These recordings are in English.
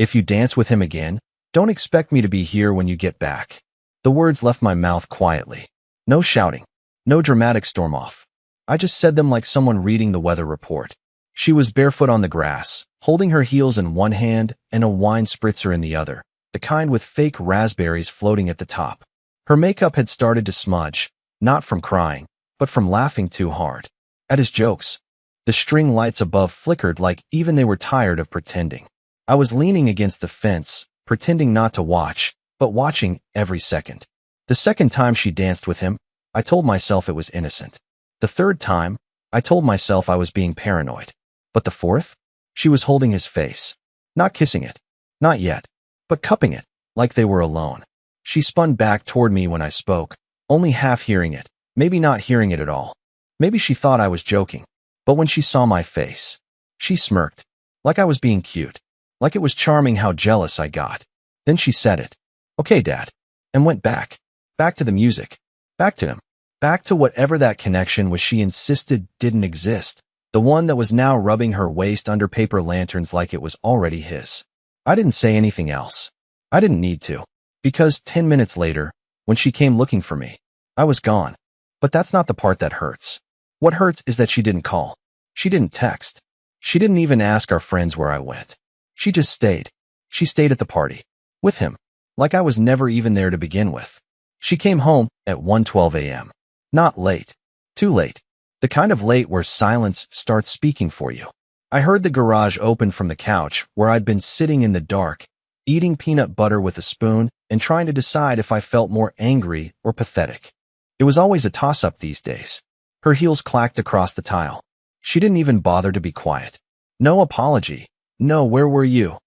If you dance with him again, don't expect me to be here when you get back. The words left my mouth quietly. No shouting. No dramatic storm off. I just said them like someone reading the weather report. She was barefoot on the grass, holding her heels in one hand and a wine spritzer in the other, the kind with fake raspberries floating at the top. Her makeup had started to smudge, not from crying, but from laughing too hard. At his jokes. The string lights above flickered like even they were tired of pretending. I was leaning against the fence, pretending not to watch, but watching every second. The second time she danced with him, I told myself it was innocent. The third time, I told myself I was being paranoid. But the fourth? She was holding his face. Not kissing it. Not yet. But cupping it, like they were alone. She spun back toward me when I spoke, only half hearing it, maybe not hearing it at all. Maybe she thought I was joking. But when she saw my face, she smirked, like I was being cute, like it was charming how jealous I got. Then she said it. Okay, Dad. And went back. Back to the music. Back to him. Back to whatever that connection was she insisted didn't exist. The one that was now rubbing her waist under paper lanterns like it was already his. I didn't say anything else. I didn't need to. Because 10 minutes later, when she came looking for me, I was gone. But that's not the part that hurts. What hurts is that she didn't call. She didn't text. She didn't even ask our friends where I went. She just stayed. She stayed at the party. With him. Like I was never even there to begin with. She came home at 1:12 a.m. Not late. Too late. The kind of late where silence starts speaking for you. I heard the garage open from the couch where I'd been sitting in the dark, eating peanut butter with a spoon and trying to decide if I felt more angry or pathetic. It was always a toss-up these days. Her heels clacked across the tile. She didn't even bother to be quiet. No apology. No, where were you?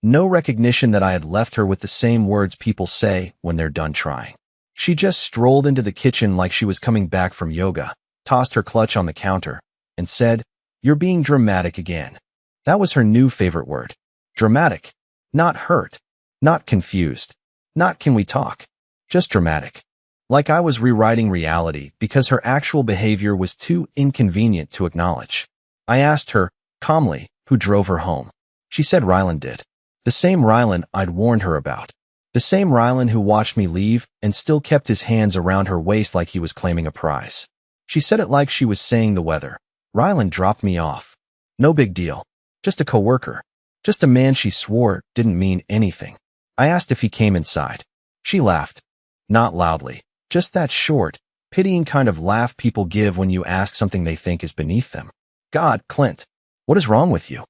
No recognition that I had left her with the same words people say when they're done trying. She just strolled into the kitchen like she was coming back from yoga, tossed her clutch on the counter, and said, "You're being dramatic again." That was her new favorite word. Dramatic. Not hurt. Not confused. Not can we talk. Just dramatic. Like I was rewriting reality because her actual behavior was too inconvenient to acknowledge. I asked her, calmly, who drove her home. She said Rylan did. The same Rylan I'd warned her about. The same Rylan who watched me leave and still kept his hands around her waist like he was claiming a prize. She said it like she was saying the weather. Rylan dropped me off. No big deal. Just a coworker. Just a man she swore didn't mean anything. I asked if he came inside. She laughed. Not loudly. Just that short, pitying kind of laugh people give when you ask something they think is beneath them. God, Clint. What is wrong with you?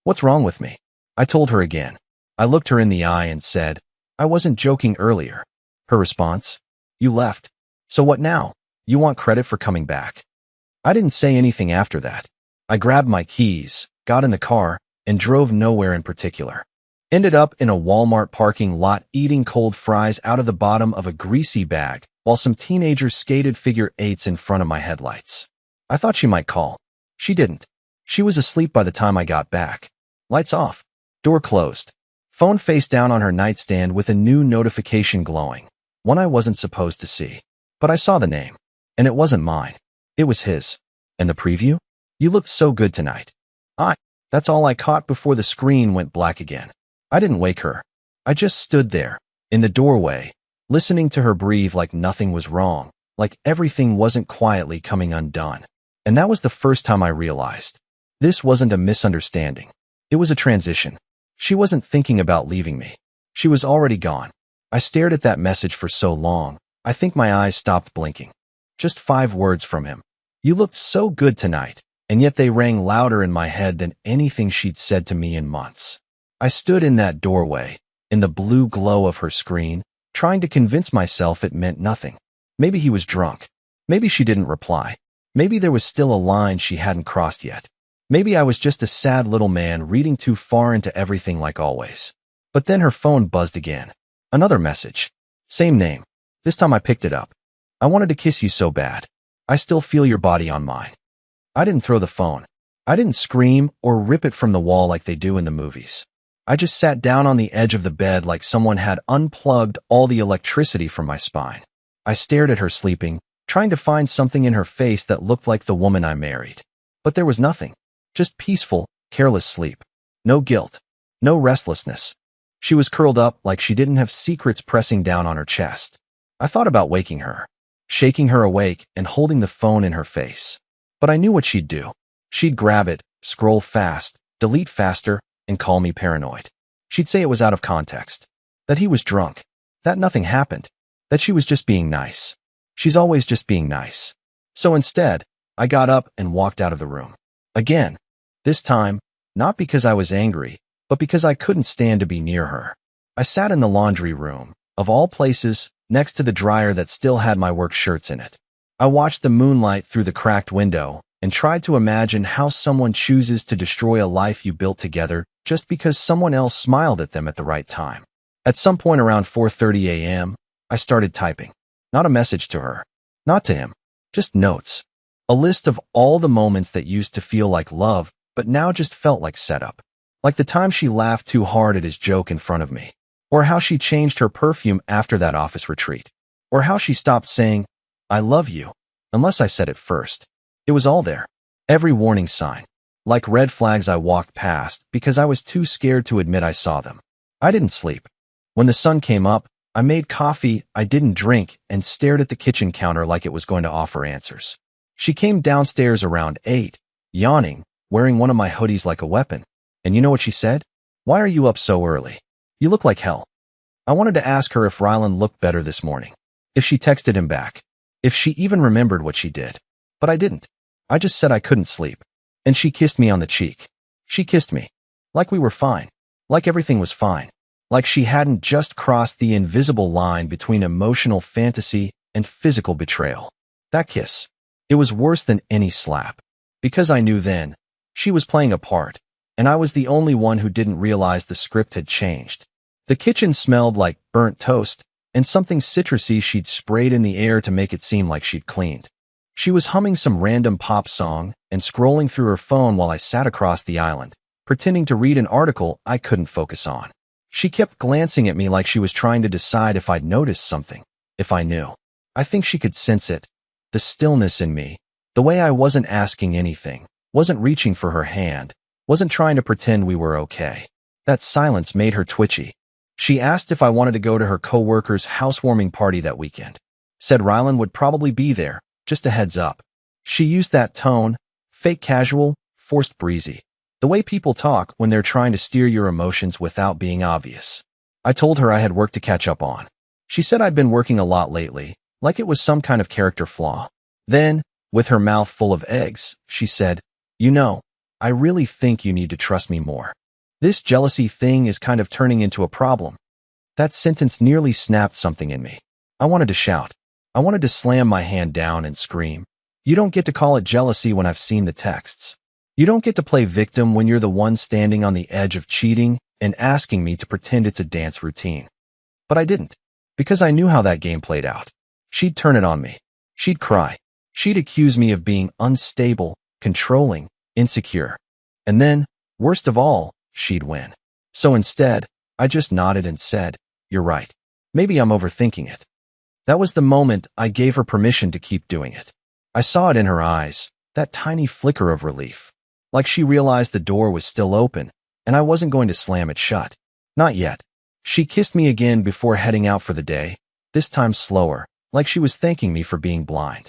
What's wrong with me? I told her again. I looked her in the eye and said, I wasn't joking earlier. Her response? You left. So what now? You want credit for coming back? I didn't say anything after that. I grabbed my keys, got in the car, and drove nowhere in particular. Ended up in a Walmart parking lot eating cold fries out of the bottom of a greasy bag while some teenagers skated figure eights in front of my headlights. I thought she might call. She didn't. She was asleep by the time I got back. Lights off. Door closed. Phone face down on her nightstand with a new notification glowing. One I wasn't supposed to see. But I saw the name. And it wasn't mine. It was his. And the preview? You looked so good tonight. That's all I caught before the screen went black again. I didn't wake her. I just stood there, in the doorway, listening to her breathe like nothing was wrong, like everything wasn't quietly coming undone. And that was the first time I realized. This wasn't a misunderstanding. It was a transition. She wasn't thinking about leaving me. She was already gone. I stared at that message for so long, I think my eyes stopped blinking. Just 5 words from him. You looked so good tonight, and yet they rang louder in my head than anything she'd said to me in months. I stood in that doorway, in the blue glow of her screen, trying to convince myself it meant nothing. Maybe he was drunk. Maybe she didn't reply. Maybe there was still a line she hadn't crossed yet. Maybe I was just a sad little man reading too far into everything like always. But then her phone buzzed again. Another message. Same name. This time I picked it up. I wanted to kiss you so bad. I still feel your body on mine. I didn't throw the phone. I didn't scream or rip it from the wall like they do in the movies. I just sat down on the edge of the bed like someone had unplugged all the electricity from my spine. I stared at her sleeping, trying to find something in her face that looked like the woman I married. But there was nothing. Just peaceful, careless sleep. No guilt. No restlessness. She was curled up like she didn't have secrets pressing down on her chest. I thought about waking her, shaking her awake and holding the phone in her face. But I knew what she'd do. She'd grab it, scroll fast, delete faster, and call me paranoid. She'd say it was out of context, that he was drunk, that nothing happened, that she was just being nice. She's always just being nice. So instead, I got up and walked out of the room. Again. This time, not because I was angry, but because I couldn't stand to be near her. I sat in the laundry room, of all places, next to the dryer that still had my work shirts in it. I watched the moonlight through the cracked window and tried to imagine how someone chooses to destroy a life you built together just because someone else smiled at them at the right time. At some point around 4:30 a.m., I started typing. Not a message to her. Not to him. Just notes. A list of all the moments that used to feel like love, but now just felt like setup. Like the time she laughed too hard at his joke in front of me. Or how she changed her perfume after that office retreat. Or how she stopped saying, "I love you," unless I said it first. It was all there. Every warning sign. Like red flags I walked past because I was too scared to admit I saw them. I didn't sleep. When the sun came up, I made coffee I didn't drink and stared at the kitchen counter like it was going to offer answers. She came downstairs around 8, yawning, wearing one of my hoodies like a weapon. And you know what she said? "Why are you up so early? You look like hell." I wanted to ask her if Rylan looked better this morning. If she texted him back. If she even remembered what she did. But I didn't. I just said I couldn't sleep. And she kissed me on the cheek. She kissed me. Like we were fine. Like everything was fine. Like she hadn't just crossed the invisible line between emotional fantasy and physical betrayal. That kiss. It was worse than any slap. Because I knew then, she was playing a part, and I was the only one who didn't realize the script had changed. The kitchen smelled like burnt toast, and something citrusy she'd sprayed in the air to make it seem like she'd cleaned. She was humming some random pop song and scrolling through her phone while I sat across the island, pretending to read an article I couldn't focus on. She kept glancing at me like she was trying to decide if I'd noticed something, if I knew. I think she could sense it. The stillness in me, the way I wasn't asking anything, wasn't reaching for her hand, wasn't trying to pretend we were okay. That silence made her twitchy. She asked if I wanted to go to her coworker's housewarming party that weekend. Said Rylan would probably be there, just a heads up. She used that tone, fake casual, forced breezy. The way people talk when they're trying to steer your emotions without being obvious. I told her I had work to catch up on. She said I'd been working a lot lately, like it was some kind of character flaw. Then, with her mouth full of eggs, she said, "You know, I really think you need to trust me more. This jealousy thing is kind of turning into a problem." That sentence nearly snapped something in me. I wanted to shout. I wanted to slam my hand down and scream. You don't get to call it jealousy when I've seen the texts. You don't get to play victim when you're the one standing on the edge of cheating and asking me to pretend it's a dance routine. But I didn't, because I knew how that game played out. She'd turn it on me. She'd cry. She'd accuse me of being unstable, controlling, insecure. And then, worst of all, she'd win. So instead, I just nodded and said, "You're right. Maybe I'm overthinking it." That was the moment I gave her permission to keep doing it. I saw it in her eyes, that tiny flicker of relief. Like she realized the door was still open, and I wasn't going to slam it shut. Not yet. She kissed me again before heading out for the day, this time slower, like she was thanking me for being blind.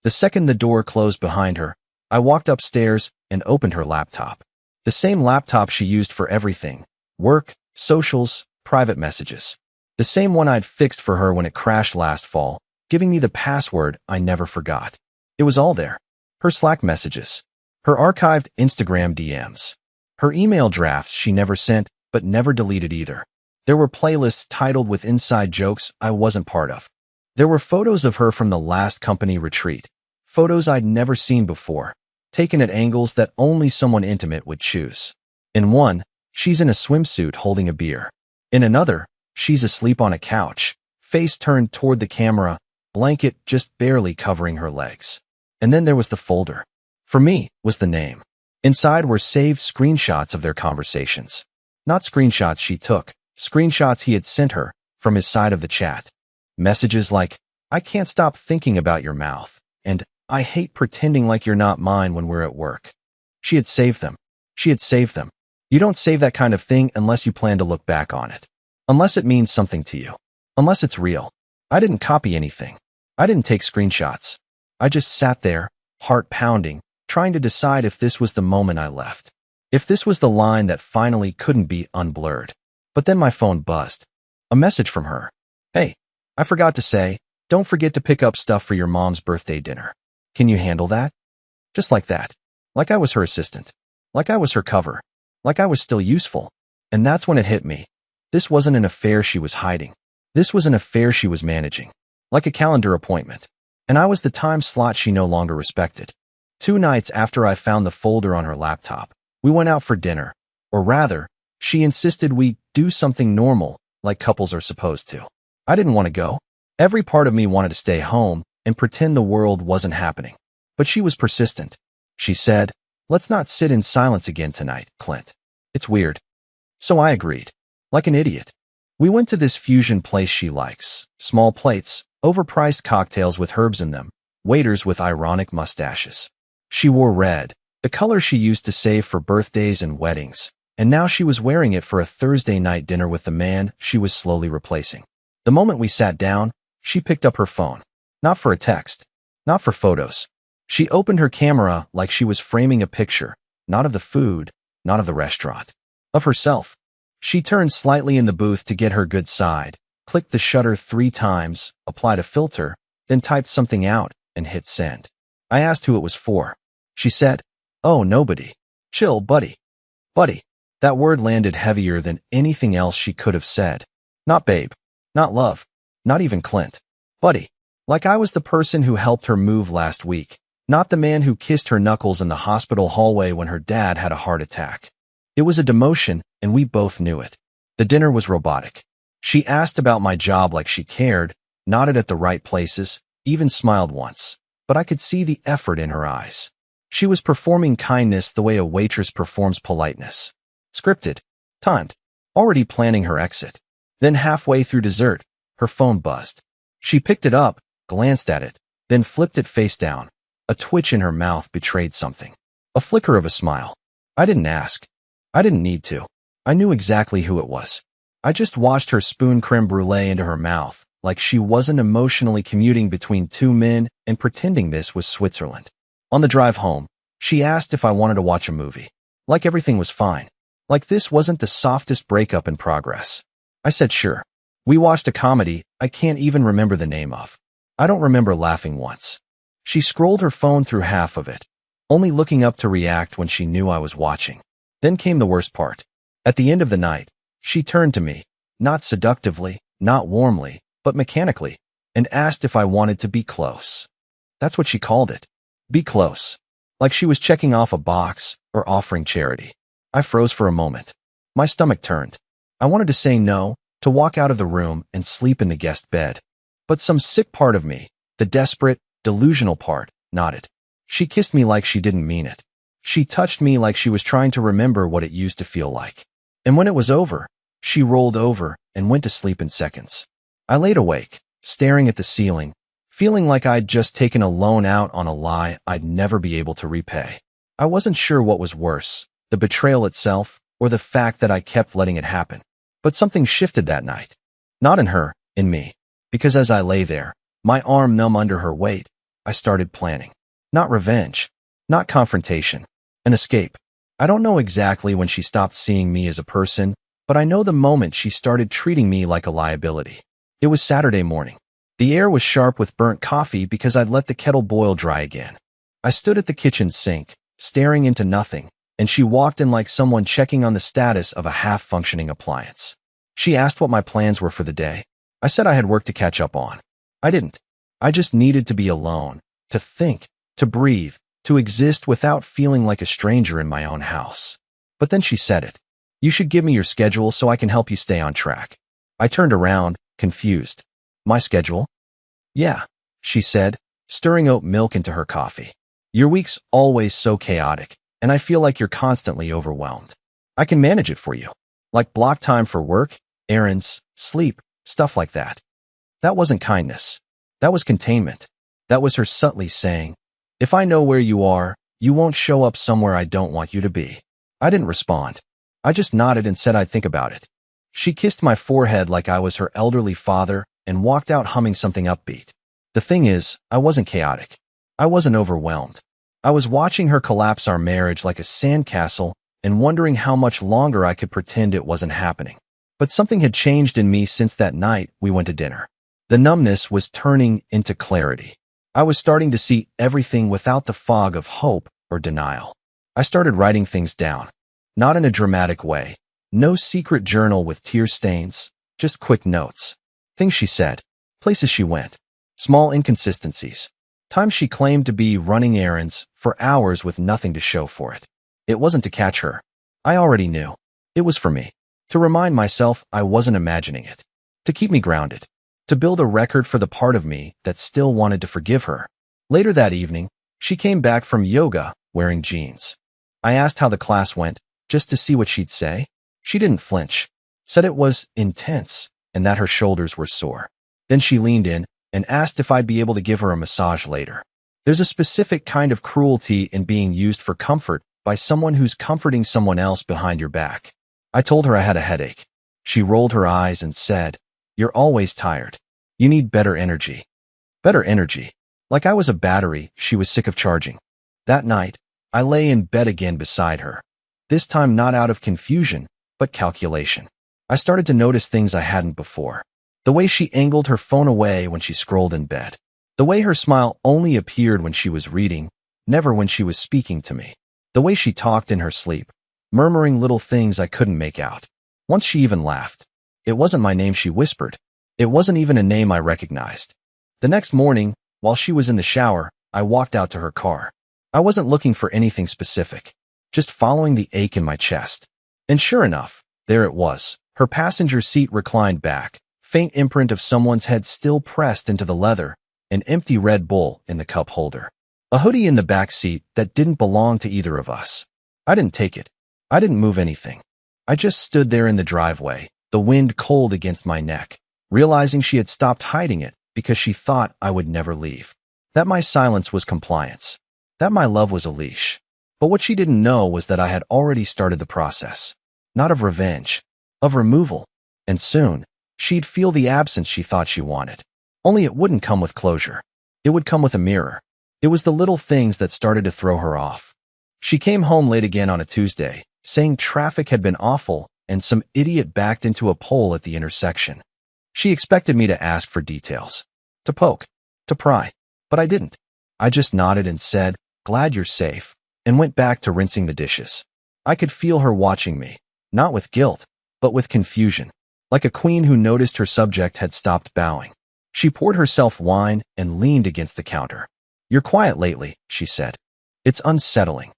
The second the door closed behind her, I walked upstairs and opened her laptop. The same laptop she used for everything. Work, socials, private messages. The same one I'd fixed for her when it crashed last fall, giving me the password I never forgot. It was all there. Her Slack messages. Her archived Instagram DMs. Her email drafts she never sent, but never deleted either. There were playlists titled with inside jokes I wasn't part of. There were photos of her from the last company retreat. Photos I'd never seen before, taken at angles that only someone intimate would choose. In one, she's in a swimsuit holding a beer. In another, she's asleep on a couch, face turned toward the camera, blanket just barely covering her legs. And then there was the folder. For me, was the name. Inside were saved screenshots of their conversations. Not screenshots she took, screenshots he had sent her from his side of the chat. Messages like, "I can't stop thinking about your mouth," and "I hate pretending like you're not mine when we're at work." She had saved them. She had saved them. You don't save that kind of thing unless you plan to look back on it. Unless it means something to you. Unless it's real. I didn't copy anything. I didn't take screenshots. I just sat there, heart pounding, trying to decide if this was the moment I left. If this was the line that finally couldn't be unblurred. But then my phone buzzed. A message from her. Hey, I forgot to say, don't forget to pick up stuff for your mom's birthday dinner. Can you handle that? Just like that. Like I was her assistant. Like I was her cover. Like I was still useful. And that's when it hit me. This wasn't an affair she was hiding. This was an affair she was managing. Like a calendar appointment. And I was the time slot she no longer respected. 2 nights after I found the folder on her laptop, we went out for dinner. Or rather, she insisted we do something normal, like couples are supposed to. I didn't want to go. Every part of me wanted to stay home and pretend the world wasn't happening. But she was persistent. She said, let's not sit in silence again tonight, Clint. It's weird. So I agreed. Like an idiot. We went to this fusion place she likes. Small plates, overpriced cocktails with herbs in them, waiters with ironic mustaches. She wore red, the color she used to save for birthdays and weddings, and now she was wearing it for a Thursday night dinner with the man she was slowly replacing. The moment we sat down, she picked up her phone. Not for a text. Not for photos. She opened her camera like she was framing a picture, not of the food, not of the restaurant. Of herself. She turned slightly in the booth to get her good side, clicked the shutter 3 times, applied a filter, then typed something out and hit send. I asked who it was for. She said, oh, nobody. Chill, buddy. Buddy. That word landed heavier than anything else she could have said. Not babe. Not love. Not even Clint. Buddy. Like I was the person who helped her move last week, not the man who kissed her knuckles in the hospital hallway when her dad had a heart attack. It was a demotion, and we both knew it. The dinner was robotic. She asked about my job like she cared, nodded at the right places, even smiled once. But I could see the effort in her eyes. She was performing kindness the way a waitress performs politeness. Scripted. Timed. Already planning her exit. Then halfway through dessert, her phone buzzed. She picked it up, glanced at it, then flipped it face down. A twitch in her mouth betrayed something. A flicker of a smile. I didn't ask. I didn't need to. I knew exactly who it was. I just watched her spoon creme brulee into her mouth, like she wasn't emotionally commuting between 2 men and pretending this was Switzerland. On the drive home, she asked if I wanted to watch a movie. Like everything was fine. Like this wasn't the softest breakup in progress. I said sure. We watched a comedy I can't even remember the name of. I don't remember laughing once. She scrolled her phone through half of it, only looking up to react when she knew I was watching. Then came the worst part. At the end of the night, she turned to me, not seductively, not warmly, but mechanically, and asked if I wanted to be close. That's what she called it. Be close. Like she was checking off a box or offering charity. I froze for a moment. My stomach turned. I wanted to say no, to walk out of the room and sleep in the guest bed. But some sick part of me, the desperate, delusional part, nodded. She kissed me like she didn't mean it. She touched me like she was trying to remember what it used to feel like. And when it was over, she rolled over and went to sleep in seconds. I laid awake, staring at the ceiling, feeling like I'd just taken a loan out on a lie I'd never be able to repay. I wasn't sure what was worse, the betrayal itself, or the fact that I kept letting it happen. But something shifted that night. Not in her, in me. Because as I lay there, my arm numb under her weight, I started planning. Not revenge. Not confrontation. An escape. I don't know exactly when she stopped seeing me as a person, but I know the moment she started treating me like a liability. It was Saturday morning. The air was sharp with burnt coffee because I'd let the kettle boil dry again. I stood at the kitchen sink, staring into nothing, and she walked in like someone checking on the status of a half-functioning appliance. She asked what my plans were for the day. I said I had work to catch up on. I didn't. I just needed to be alone, to think, to breathe, to exist without feeling like a stranger in my own house. But then she said it. You should give me your schedule so I can help you stay on track. I turned around, confused. My schedule? Yeah, she said, stirring oat milk into her coffee. Your week's always so chaotic, and I feel like you're constantly overwhelmed. I can manage it for you. Like block time for work, errands, sleep, stuff like that. That wasn't kindness. That was containment. That was her subtly saying, if I know where you are, you won't show up somewhere I don't want you to be. I didn't respond. I just nodded and said I'd think about it. She kissed my forehead like I was her elderly father and walked out humming something upbeat. The thing is, I wasn't chaotic. I wasn't overwhelmed. I was watching her collapse our marriage like a sandcastle and wondering how much longer I could pretend it wasn't happening. But something had changed in me since that night we went to dinner. The numbness was turning into clarity. I was starting to see everything without the fog of hope or denial. I started writing things down. Not in a dramatic way. No secret journal with tear stains, just quick notes. Things she said, places she went, small inconsistencies, times she claimed to be running errands for hours with nothing to show for it. It wasn't to catch her. I already knew. It was for me. To remind myself I wasn't imagining it. To keep me grounded. To build a record for the part of me that still wanted to forgive her. Later that evening, she came back from yoga wearing jeans. I asked how the class went, just to see what she'd say. She didn't flinch, said it was intense and that her shoulders were sore. Then she leaned in and asked if I'd be able to give her a massage later. There's a specific kind of cruelty in being used for comfort by someone who's comforting someone else behind your back. I told her I had a headache. She rolled her eyes and said, "You're always tired. You need better energy." Better energy. Like I was a battery she was sick of charging. That night, I lay in bed again beside her. This time not out of confusion, but calculation. I started to notice things I hadn't before. The way she angled her phone away when she scrolled in bed. The way her smile only appeared when she was reading, never when she was speaking to me. The way she talked in her sleep, murmuring little things I couldn't make out. Once she even laughed. It wasn't my name she whispered. It wasn't even a name I recognized. The next morning, while she was in the shower, I walked out to her car. I wasn't looking for anything specific, just following the ache in my chest. And sure enough, there it was. Her passenger seat reclined back, faint imprint of someone's head still pressed into the leather, an empty Red Bull in the cup holder. A hoodie in the back seat that didn't belong to either of us. I didn't take it. I didn't move anything. I just stood there in the driveway, the wind cold against my neck, realizing she had stopped hiding it because she thought I would never leave. That my silence was compliance. That my love was a leash. But what she didn't know was that I had already started the process. Not of revenge, of removal. And soon, she'd feel the absence she thought she wanted. Only it wouldn't come with closure. It would come with a mirror. It was the little things that started to throw her off. She came home late again on a Tuesday, saying traffic had been awful and some idiot backed into a pole at the intersection. She expected me to ask for details, to poke, to pry, but I didn't. I just nodded and said, "Glad you're safe," and went back to rinsing the dishes. I could feel her watching me, not with guilt, but with confusion, like a queen who noticed her subject had stopped bowing. She poured herself wine and leaned against the counter. "You're quiet lately," she said. "It's unsettling."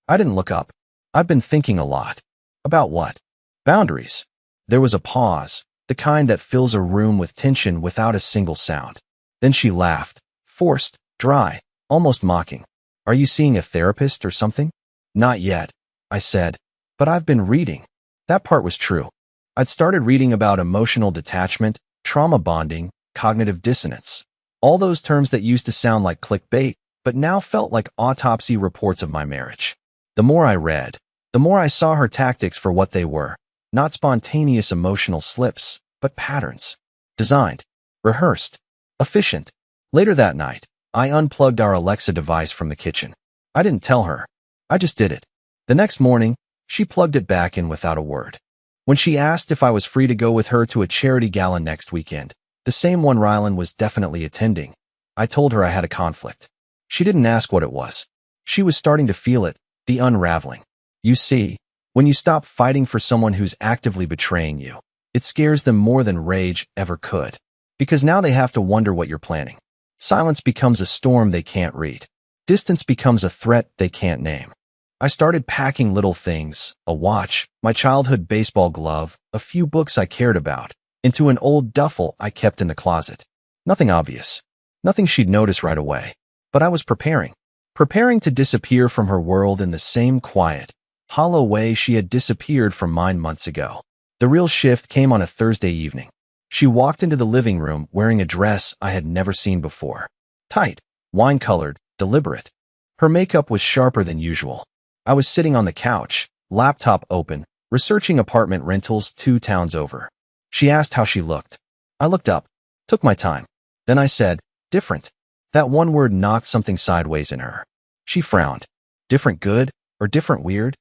I didn't look up. I've been thinking a lot. About what? Boundaries. There was a pause, the kind that fills a room with tension without a single sound. Then she laughed, forced, dry, almost mocking. "Are you seeing a therapist or something?" "Not yet," I said, "but I've been reading." That part was true. I'd started reading about emotional detachment, trauma bonding, cognitive dissonance. All those terms that used to sound like clickbait, but now felt like autopsy reports of my marriage. The more I read, the more I saw her tactics for what they were. Not spontaneous emotional slips, but patterns. Designed, rehearsed, efficient. Later that night, I unplugged our Alexa device from the kitchen. I didn't tell her. I just did it. The next morning, she plugged it back in without a word. When she asked if I was free to go with her to a charity gala next weekend, the same one Rylan was definitely attending, I told her I had a conflict. She didn't ask what it was. She was starting to feel it, the unraveling. You see, when you stop fighting for someone who's actively betraying you, it scares them more than rage ever could. Because now they have to wonder what you're planning. Silence becomes a storm they can't read. Distance becomes a threat they can't name. I started packing little things, a watch, my childhood baseball glove, a few books I cared about, into an old duffel I kept in the closet. Nothing obvious. Nothing she'd notice right away. But I was preparing. Preparing to disappear from her world in the same quiet, hollow way she had disappeared from mine months ago. The real shift came on a Thursday evening. She walked into the living room wearing a dress I had never seen before. Tight, wine-colored, deliberate. Her makeup was sharper than usual. I was sitting on the couch, laptop open, researching apartment rentals 2 towns over. She asked how she looked. I looked up, took my time. Then I said, different. That one word knocked something sideways in her. She frowned. Different good or different weird?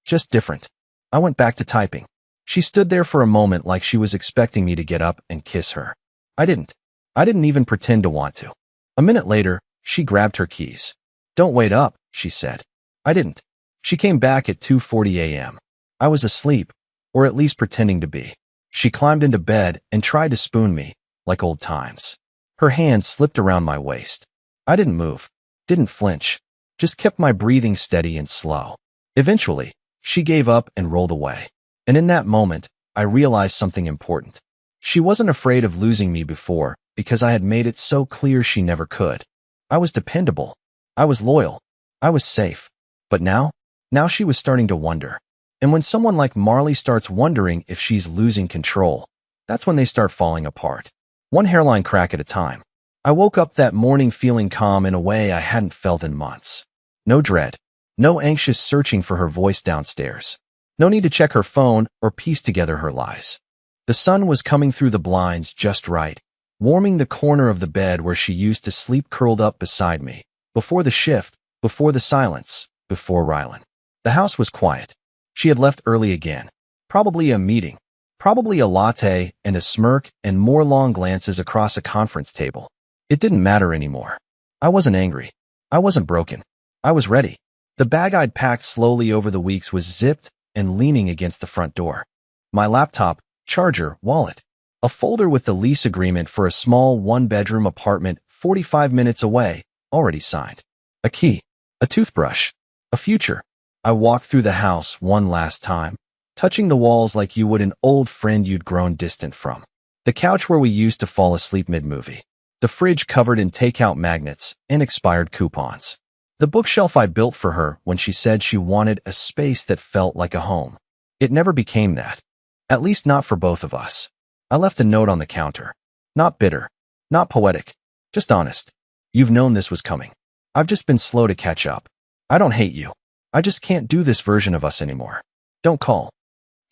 Just different. I went back to typing. She stood there for a moment like she was expecting me to get up and kiss her. I didn't. I didn't even pretend to want to. A minute later, she grabbed her keys. Don't wait up, she said. I didn't. She came back at 2:40 a.m. I was asleep, or at least pretending to be. She climbed into bed and tried to spoon me, like old times. Her hand slipped around my waist. I didn't move, didn't flinch, just kept my breathing steady and slow. Eventually, she gave up and rolled away. And in that moment, I realized something important. She wasn't afraid of losing me before because I had made it so clear she never could. I was dependable. I was loyal. I was safe. But now she was starting to wonder. And when someone like Marley starts wondering if she's losing control, that's when they start falling apart. One hairline crack at a time. I woke up that morning feeling calm in a way I hadn't felt in months. No dread. No anxious searching for her voice downstairs. No need to check her phone or piece together her lies. The sun was coming through the blinds just right, warming the corner of the bed where she used to sleep curled up beside me. Before the shift, before the silence, before Rylan. The house was quiet. She had left early again. Probably a meeting. Probably a latte and a smirk and more long glances across a conference table. It didn't matter anymore. I wasn't angry. I wasn't broken. I was ready. The bag I'd packed slowly over the weeks was zipped and leaning against the front door. My laptop, charger, wallet. A folder with the lease agreement for a small one-bedroom apartment 45 minutes away, already signed. A key. A toothbrush. A future. I walked through the house one last time, touching the walls like you would an old friend you'd grown distant from. The couch where we used to fall asleep mid-movie. The fridge covered in takeout magnets and expired coupons. The bookshelf I built for her when she said she wanted a space that felt like a home. It never became that. At least not for both of us. I left a note on the counter. Not bitter. Not poetic. Just honest. You've known this was coming. I've just been slow to catch up. I don't hate you. I just can't do this version of us anymore. Don't call.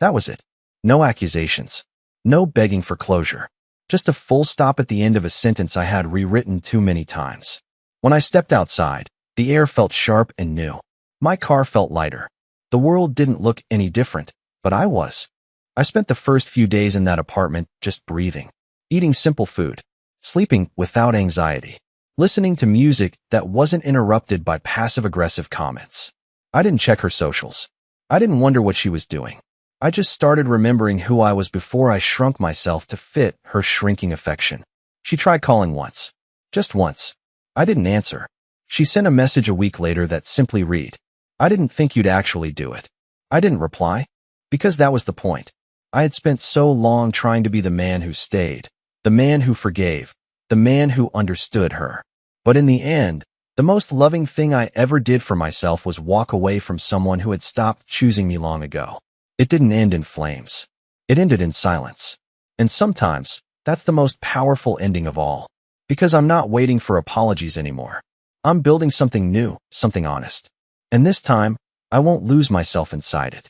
That was it. No accusations. No begging for closure. Just a full stop at the end of a sentence I had rewritten too many times. When I stepped outside, the air felt sharp and new. My car felt lighter. The world didn't look any different, but I was. I spent the first few days in that apartment just breathing, eating simple food, sleeping without anxiety, listening to music that wasn't interrupted by passive-aggressive comments. I didn't check her socials. I didn't wonder what she was doing. I just started remembering who I was before I shrunk myself to fit her shrinking affection. She tried calling once. Just once. I didn't answer. She sent a message a week later that simply read, I didn't think you'd actually do it. I didn't reply. Because that was the point. I had spent so long trying to be the man who stayed, the man who forgave, the man who understood her. But in the end, the most loving thing I ever did for myself was walk away from someone who had stopped choosing me long ago. It didn't end in flames. It ended in silence. And sometimes, that's the most powerful ending of all. Because I'm not waiting for apologies anymore. I'm building something new, something honest. And this time, I won't lose myself inside it.